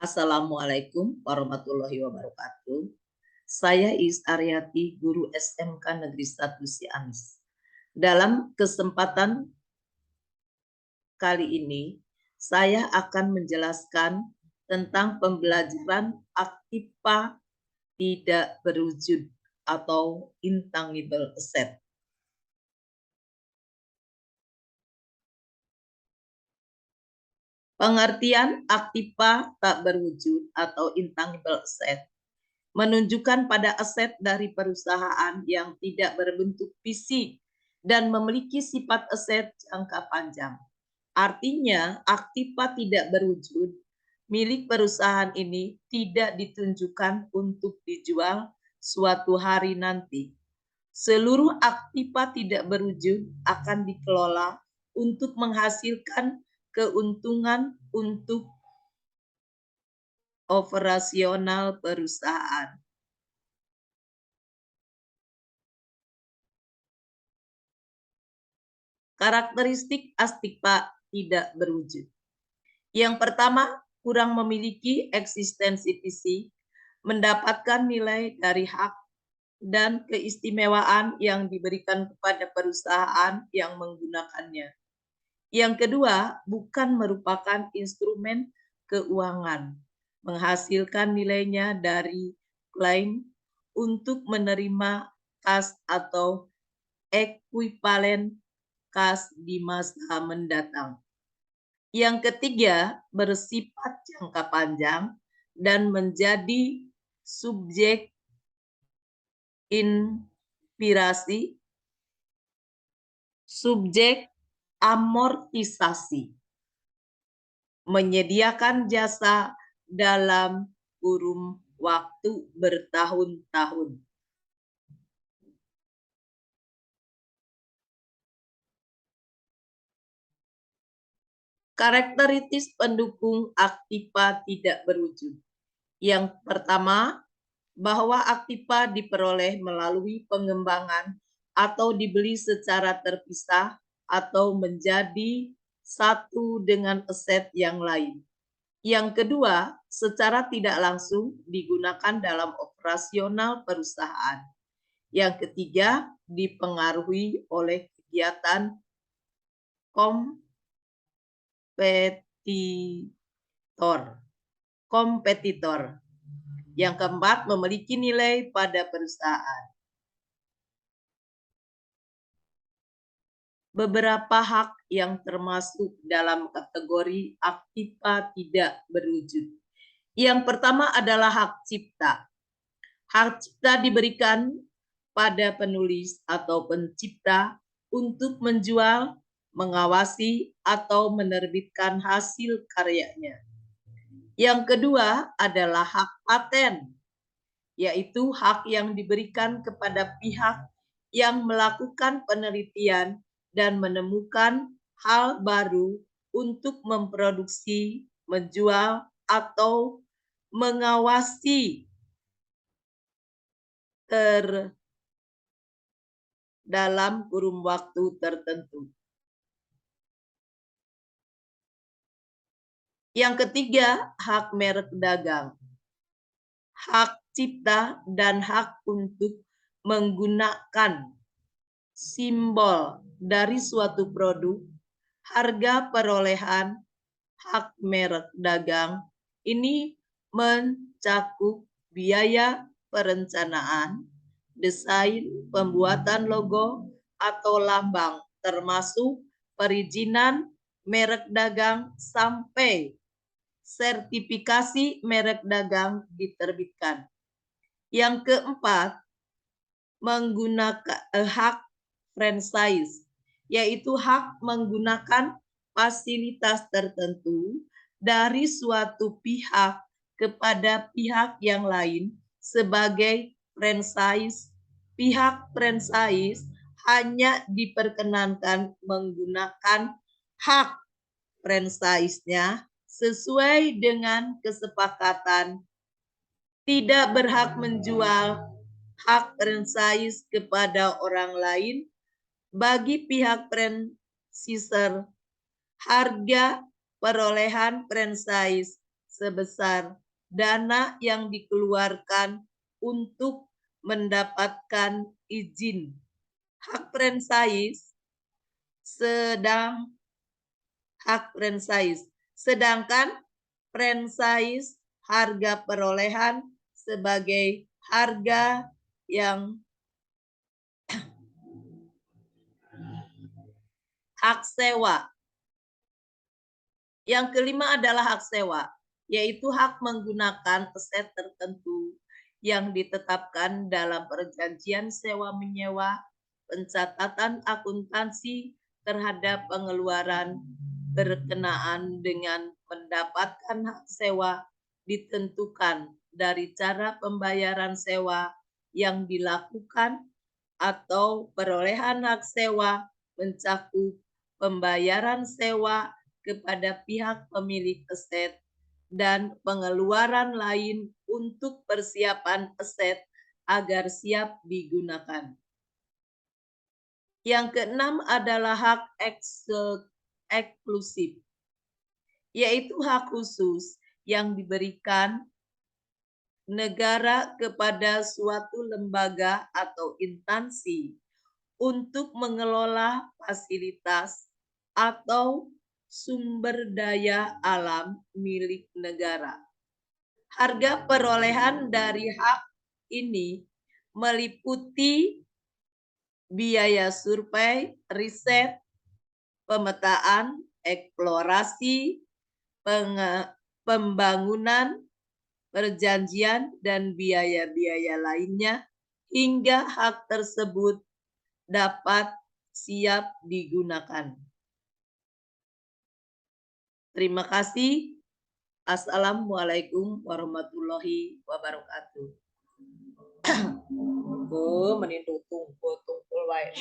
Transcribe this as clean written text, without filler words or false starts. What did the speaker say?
Assalamualaikum warahmatullahi wabarakatuh. Saya Is Aryati, guru SMK Negeri 1 Ciamis. Dalam kesempatan kali ini, saya akan menjelaskan tentang pembelajaran aktiva tidak berwujud atau intangible asset. Pengertian aktiva tak berwujud atau intangible asset menunjukkan pada aset dari perusahaan yang tidak berbentuk fisik dan memiliki sifat aset jangka panjang. Artinya, aktiva tidak berwujud milik perusahaan ini tidak ditunjukkan untuk dijual suatu hari nanti. Seluruh aktiva tidak berwujud akan dikelola untuk menghasilkan keuntungan untuk operasional perusahaan. Karakteristik aktiva tidak berwujud. Yang pertama, kurang memiliki eksistensi fisik, mendapatkan nilai dari hak dan keistimewaan yang diberikan kepada perusahaan yang menggunakannya. Yang kedua, bukan merupakan instrumen keuangan, menghasilkan nilainya dari klaim untuk menerima kas atau ekuivalen kas di masa mendatang. Yang ketiga, bersifat jangka panjang dan menjadi subjek inspirasi, subjek amortisasi, menyediakan jasa dalam kurun waktu bertahun-tahun. Karakteristik pendukung aktiva tidak berwujud. Yang pertama, bahwa aktiva diperoleh melalui pengembangan atau dibeli secara terpisah atau menjadi satu dengan aset yang lain. Yang kedua, secara tidak langsung digunakan dalam operasional perusahaan. Yang ketiga, dipengaruhi oleh kegiatan kompetitor. Yang keempat, memiliki nilai pada perusahaan. Beberapa hak yang termasuk dalam kategori aktiva tidak berwujud. Yang pertama adalah hak cipta. Hak cipta diberikan pada penulis atau pencipta untuk menjual, mengawasi, atau menerbitkan hasil karyanya. Yang kedua adalah hak paten, yaitu hak yang diberikan kepada pihak yang melakukan penelitian dan menemukan hal baru untuk memproduksi, menjual, atau mengawasi dalam kurun waktu tertentu. Yang ketiga, hak merek dagang. Hak cipta dan hak untuk menggunakan simbol dari suatu produk, harga perolehan, hak merek dagang ini mencakup biaya perencanaan, desain, pembuatan logo atau lambang, termasuk perizinan merek dagang sampai sertifikasi merek dagang diterbitkan. Yang keempat, menggunakan hak franchise, yaitu hak menggunakan fasilitas tertentu dari suatu pihak kepada pihak yang lain sebagai franchise. Pihak franchise hanya diperkenankan menggunakan hak franchise-nya sesuai dengan kesepakatan, tidak berhak menjual hak franchise kepada orang lain. Bagi pihak franchisor, harga perolehan franchise sebesar dana yang dikeluarkan untuk mendapatkan izin hak franchise sedangkan franchise harga perolehan sebagai harga yang hak sewa. Yang kelima adalah hak sewa, yaitu hak menggunakan aset tertentu yang ditetapkan dalam perjanjian sewa-menyewa, pencatatan akuntansi terhadap pengeluaran berkenaan dengan mendapatkan hak sewa ditentukan dari cara pembayaran sewa yang dilakukan atau perolehan hak sewa mencakup pembayaran sewa kepada pihak pemilik aset dan pengeluaran lain untuk persiapan aset agar siap digunakan. Yang keenam adalah hak eksklusif, yaitu hak khusus yang diberikan negara kepada suatu lembaga atau instansi untuk mengelola fasilitas atau sumber daya alam milik negara. Harga perolehan dari hak ini meliputi biaya survei, riset, pemetaan, eksplorasi, pembangunan, perjanjian, dan biaya-biaya lainnya hingga hak tersebut dapat siap digunakan. Terima kasih. Assalamualaikum warahmatullahi wabarakatuh. Bu, meninduk tungkul wae.